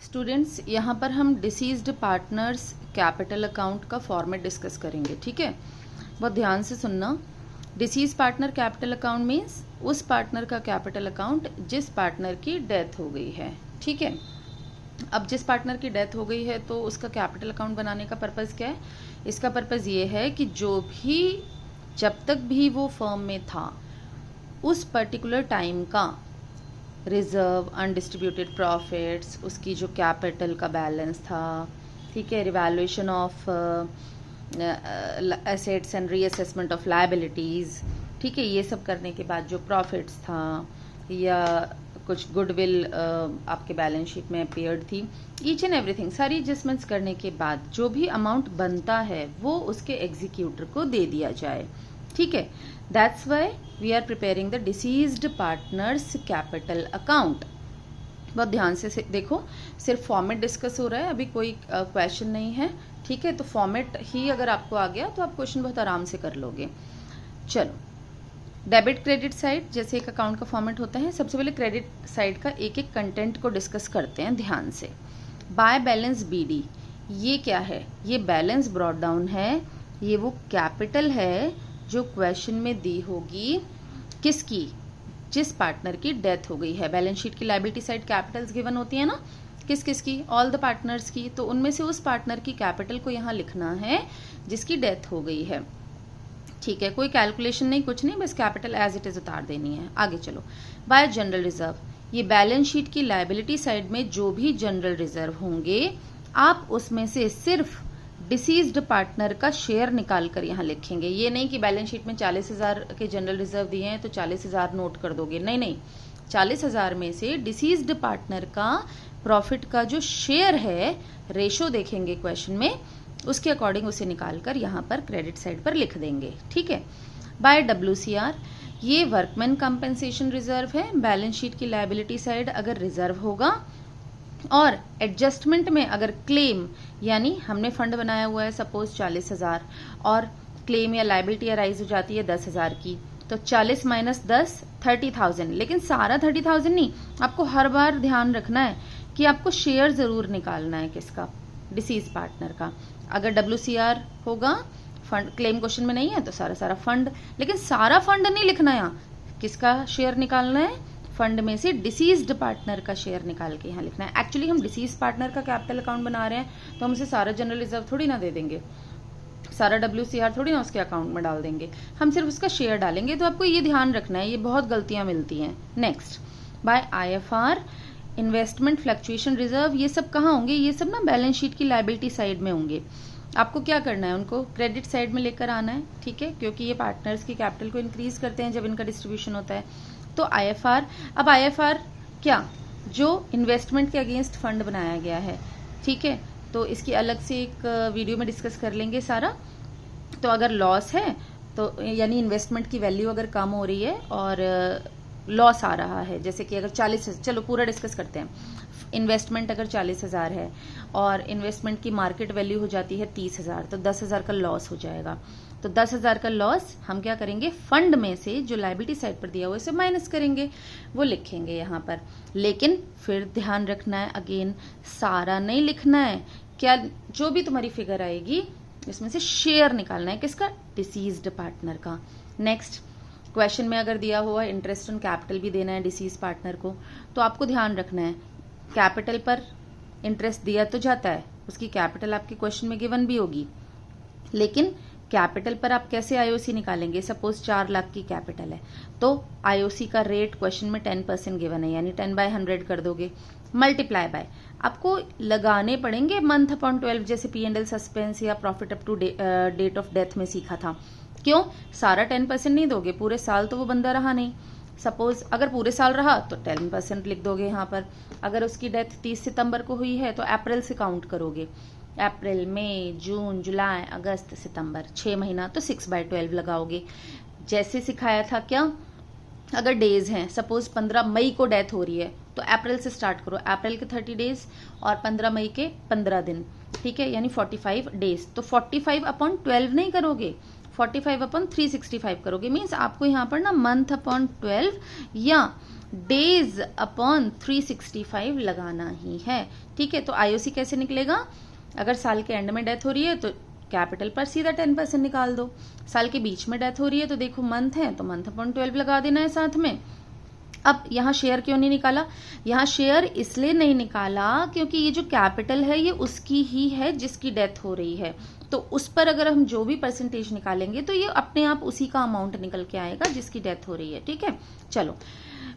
Students, यहाँ पर हम डिसीज्ड पार्टनर्स कैपिटल अकाउंट का फॉर्मेट डिस्कस करेंगे, ठीक है। बहुत ध्यान से सुनना। Disease partner capital account means उस पार्टनर का कैपिटल अकाउंट जिस पार्टनर की डेथ हो गई है, ठीक है। अब जिस पार्टनर की डेथ हो गई है तो उसका कैपिटल अकाउंट बनाने का पर्पज़ क्या है? इसका पर्पज़ ये है कि जब तक भी वो फर्म में था उस पर्टिकुलर टाइम का रिजर्व, अनडिस्ट्रीब्यूटेड प्रॉफिट्स, उसकी जो कैपिटल का बैलेंस था, ठीक है, revaluation of assets and reassessment of liabilities, ठीक है, ये सब करने के बाद जो प्रॉफिट्स था या कुछ गुडविल आपके बैलेंस शीट में अपीयर्ड थी, ईच एंड एवरीथिंग, सारी एडजस्टमेंट्स करने के बाद जो भी अमाउंट बनता है वो उसके एग्जीक्यूटर को दे दिया जाए, ठीक है। That's why we are preparing the deceased partners capital account. बहुत ध्यान से देखो, सिर्फ फॉर्मेट डिस्कस हो रहा है, अभी कोई क्वेश्चन नहीं है, ठीक है। तो फॉर्मेट ही अगर आपको आ गया तो आप क्वेश्चन बहुत आराम से कर लोगे। चलो, डेबिट क्रेडिट साइड जैसे एक अकाउंट का फॉर्मेट होता है, सबसे पहले क्रेडिट साइड का एक एक कंटेंट को डिस्कस करते हैं ध्यान से। बाय बैलेंस बीडी, ये क्या है? ये बैलेंस ब्रॉट डाउन है, ये वो कैपिटल है जो क्वेश्चन में दी होगी किसकी? जिस पार्टनर की डेथ हो गई है। बैलेंस शीट की लायबिलिटी साइड कैपिटल्स गिवन होती है ना, किस किस की? ऑल द पार्टनर्स की। तो उनमें से उस पार्टनर की कैपिटल को यहाँ लिखना है जिसकी डेथ हो गई है, ठीक है। कोई कैलकुलेशन नहीं, कुछ नहीं, बस कैपिटल एज इट इज उतार देनी है। आगे चलो, बाय जनरल रिजर्व, ये बैलेंस शीट की लायबिलिटी साइड में जो भी जनरल रिजर्व होंगे आप उसमें से सिर्फ डिसीज्ड पार्टनर का शेयर निकाल कर यहाँ लिखेंगे। ये नहीं कि बैलेंस शीट में 40,000 के जनरल रिजर्व दिए हैं तो 40,000 नोट कर दोगे, नहीं नहीं, 40,000 में से डिसीज्ड पार्टनर का प्रॉफिट का जो शेयर है, रेशो देखेंगे क्वेश्चन में, उसके अकॉर्डिंग उसे निकाल कर यहाँ पर क्रेडिट साइड पर लिख देंगे, ठीक है। बाय WCR, ये वर्कमैन कंपेंसेशन रिजर्व है। बैलेंस शीट की लायबिलिटी साइड अगर रिजर्व होगा और एडजस्टमेंट में अगर क्लेम, यानी हमने फंड बनाया हुआ है सपोज 40,000 और क्लेम या लायबिलिटी अराइज हो जाती है 10,000 की, तो 40 माइनस 10 30,000, लेकिन सारा 30,000 नहीं, आपको हर बार ध्यान रखना है कि आपको शेयर जरूर निकालना है किसका? डिसीज पार्टनर का। अगर WCR होगा, फंड क्लेम क्वेश्चन में नहीं है तो सारा फंड, लेकिन सारा फंड नहीं लिखना है, यहाँ किसका शेयर निकालना है? फंड में से डिसीज्ड पार्टनर का शेयर निकाल के यहाँ लिखना है। एक्चुअली हम डिसीज पार्टनर का कैपिटल अकाउंट बना रहे हैं तो हम उसे सारा जनरल रिजर्व थोड़ी ना दे देंगे, सारा WCR थोड़ी ना उसके अकाउंट में डाल देंगे, हम सिर्फ उसका शेयर डालेंगे। तो आपको ये ध्यान रखना है, ये बहुत गलतियां मिलती हैं। Next, by IFR, investment fluctuation reserve, ये सब कहाँ होंगे? ये सब ना बैलेंस शीट की लायबिलिटी साइड में होंगे। आपको क्या करना है? उनको क्रेडिट साइड में लेकर आना है, ठीक है, क्योंकि ये पार्टनर्स की कैपिटल को इंक्रीज करते हैं जब इनका डिस्ट्रीब्यूशन होता है। तो IFR, अब IFR क्या? जो इन्वेस्टमेंट के अगेंस्ट फंड बनाया गया है, ठीक है, तो इसकी अलग से एक वीडियो में डिस्कस कर लेंगे सारा। तो अगर लॉस है तो यानी इन्वेस्टमेंट की वैल्यू अगर कम हो रही है और लॉस आ रहा है, जैसे कि अगर 40, चलो पूरा डिस्कस करते हैं। इन्वेस्टमेंट अगर 40,000 है और इन्वेस्टमेंट की मार्केट वैल्यू हो जाती है 30,000, तो 10,000 का लॉस हो जाएगा। तो 10,000 का लॉस हम क्या करेंगे? फंड में से जो लायबिलिटी साइड पर दिया हुआ है इसे माइनस करेंगे, वो लिखेंगे यहाँ पर। लेकिन फिर ध्यान रखना है, अगेन सारा नहीं लिखना है, क्या जो भी तुम्हारी फिगर आएगी इसमें से शेयर निकालना है किसका? डिसीज्ड पार्टनर का। नेक्स्ट, क्वेश्चन में अगर दिया हुआ इंटरेस्ट ऑन कैपिटल भी देना है डिसीज पार्टनर को, तो आपको ध्यान रखना है कैपिटल पर इंटरेस्ट दिया तो जाता है, उसकी कैपिटल आपके क्वेश्चन में गिवन भी होगी, लेकिन कैपिटल पर आप कैसे IOC निकालेंगे? सपोज 4 लाख की कैपिटल है तो IOC का रेट क्वेश्चन में 10% गिवन है, यानी 10/100 कर दोगे, मल्टीप्लाई बाय, आपको लगाने पड़ेंगे मंथ अपॉन 12, जैसे P&L सस्पेंस या profit up to date of death में सीखा था। क्यों? सारा 10% नहीं दोगे, पूरे साल तो वो बंदा रहा नहीं। सपोज अगर पूरे साल रहा तो 10% लिख दोगे यहाँ पर। अगर उसकी डेथ 30 सितंबर को हुई है तो अप्रैल से काउंट करोगे, अप्रैल, मई, जून, जुलाई, अगस्त, सितंबर, 6 महीना, तो 6/12 लगाओगे। जैसे सिखाया था क्या? अगर डेज हैं, सपोज 15 मई को डेथ हो रही है तो अप्रैल से स्टार्ट करो, अप्रैल के 30 डेज और 15 मई के 15 दिन, ठीक है, यानी 45 डेज। तो 45/12 नहीं करोगे, 45/365 करोगे। मीन्स आपको यहाँ पर ना मंथ अपॉन 12 या डेज अपॉन 365 लगाना ही है। ठीक है, तो आईओसी कैसे निकलेगा? अगर साल के एंड में डेथ हो रही है तो कैपिटल पर सीधा 10% निकाल दो। साल के बीच में डेथ हो रही है तो देखो मंथ है तो मंथ अपॉन 12 लगा देना है साथ में। अब यहाँ शेयर क्यों नहीं निकाला? यहाँ शेयर इसलिए नहीं निकाला क्योंकि ये जो कैपिटल है ये उसकी ही है जिसकी डेथ हो रही है, तो उस पर अगर हम जो भी परसेंटेज निकालेंगे तो ये अपने आप उसी का अमाउंट निकल के आएगा जिसकी डेथ हो रही है। ठीक है, चलो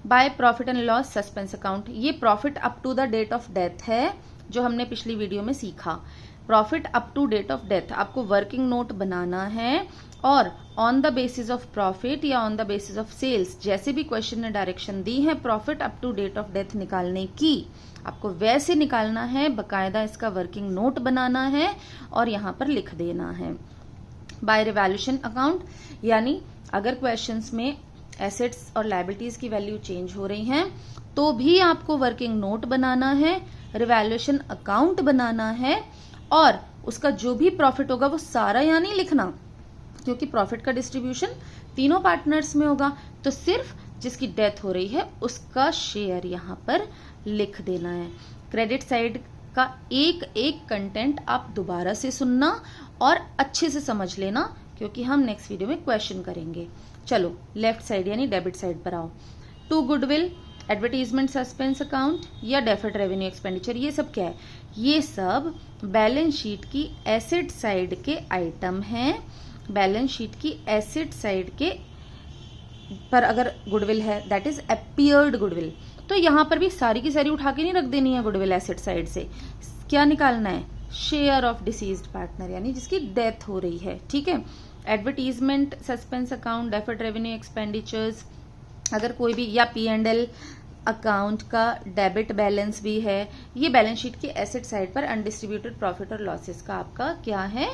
by profit and loss suspense account, ये profit up to the date of death है जो हमने पिछली वीडियो में सीखा। Profit up to date of death आपको वर्किंग नोट बनाना है और on the basis of profit या on the basis of sales, जैसे भी क्वेश्चन ने डायरेक्शन दी है profit up to date of death निकालने की, आपको वैसे निकालना है, बकायदा इसका वर्किंग नोट बनाना है और यहाँ पर लिख देना है। बाय रिवैल्यूएशन अकाउंट, यानी अगर क्वेश्चंस में एसेट्स और लायबिलिटीज की वैल्यू चेंज हो रही हैं तो भी आपको वर्किंग नोट बनाना है, रिवैल्यूएशन अकाउंट बनाना है और उसका जो भी प्रॉफिट होगा वो सारा यहाँ नहीं लिखना, क्योंकि प्रॉफिट का डिस्ट्रीब्यूशन तीनों पार्टनर्स में होगा, तो सिर्फ जिसकी डेथ हो रही है उसका शेयर यहाँ पर लिख देना है। क्रेडिट साइड का एक एक कंटेंट आप दोबारा से सुनना और अच्छे से समझ लेना, क्योंकि हम नेक्स्ट वीडियो में क्वेश्चन करेंगे। चलो लेफ्ट साइड यानी डेबिट साइड पर आओ। To goodwill, advertisement suspense account या डेफर्ड रेवेन्यू एक्सपेंडिचर, ये सब क्या है? ये सब बैलेंस शीट की एसेट साइड के आइटम हैं। बैलेंस शीट की एसेट साइड के पर अगर गुडविल है दैट इज अपीयर्ड गुडविल, तो यहां पर भी सारी की सारी उठा के नहीं रख देनी है गुडविल एसेट साइड से। क्या निकालना है? शेयर ऑफ डिसीज्ड पार्टनर, यानी जिसकी डेथ हो रही है। ठीक है, advertisement suspense account, deferred revenue expenditures, अगर कोई भी या P&L अकाउंट का डेबिट बैलेंस भी है, ये बैलेंस शीट की एसेट साइड पर अनडिस्ट्रीब्यूटेड प्रॉफिट और लॉसेस का आपका क्या है?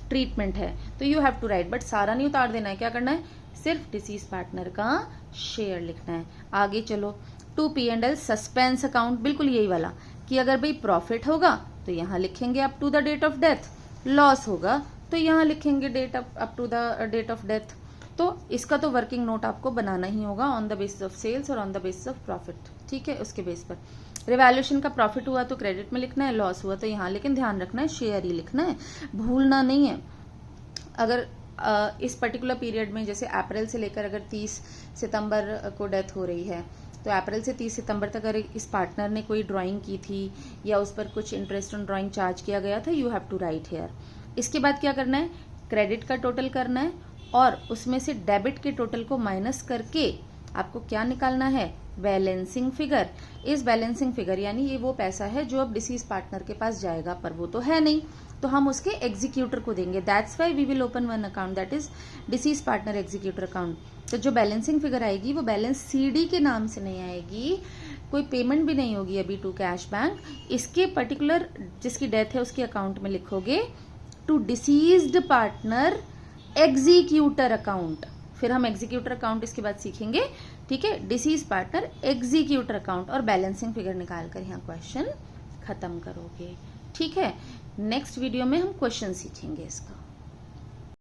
ट्रीटमेंट है। तो you have to write, but सारा नहीं उतार देना है। क्या करना है? सिर्फ डिसीज पार्टनर का शेयर लिखना है। आगे चलो, टू P&L सस्पेंस अकाउंट, बिल्कुल यही वाला कि अगर भाई प्रॉफिट होगा तो यहाँ लिखेंगे up to the date of death, loss होगा तो यहाँ लिखेंगे date up to the date of death. तो इसका तो वर्किंग नोट आपको बनाना ही होगा on the basis of sales और on the basis of profit. ठीक है, उसके बेस पर रिवैल्यूएशन का प्रॉफिट हुआ तो क्रेडिट में लिखना है, लॉस हुआ तो यहाँ, लेकिन ध्यान रखना है शेयर ही लिखना है, भूलना नहीं है। अगर इस पर्टिकुलर पीरियड में जैसे अप्रैल से लेकर अगर 30 सितंबर को डेथ हो रही है तो अप्रैल से 30 सितंबर तक अगर इस पार्टनर ने कोई ड्राइंग की थी या उस पर कुछ इंटरेस्ट ऑन ड्राइंग चार्ज किया गया था, you have to write here. इसके बाद क्या करना है? क्रेडिट का टोटल करना है और उसमें से डेबिट के टोटल को माइनस करके आपको क्या निकालना है? Balancing figure. इस बैलेंसिंग फिगर यानी ये वो पैसा है जो अब डिसीज पार्टनर के पास जाएगा, पर वो तो है नहीं, तो हम उसके एग्जीक्यूटर को देंगे। That's why we will open one account, that is deceased partner executor account. तो जो बैलेंसिंग फिगर आएगी वो बैलेंस CD के नाम से नहीं आएगी, कोई पेमेंट भी नहीं होगी अभी टू कैश बैंक, इसके पर्टिकुलर जिसकी डेथ है उसके अकाउंट में लिखोगे to deceased partner executor account. फिर हम एग्जीक्यूटर अकाउंट इसके बाद सीखेंगे। ठीक है, डिसीज पार्टनर एग्जीक्यूटर अकाउंट और बैलेंसिंग फिगर निकाल कर यहाँ क्वेश्चन खत्म करोगे। ठीक है, नेक्स्ट वीडियो में हम क्वेश्चन सीखेंगे इसका।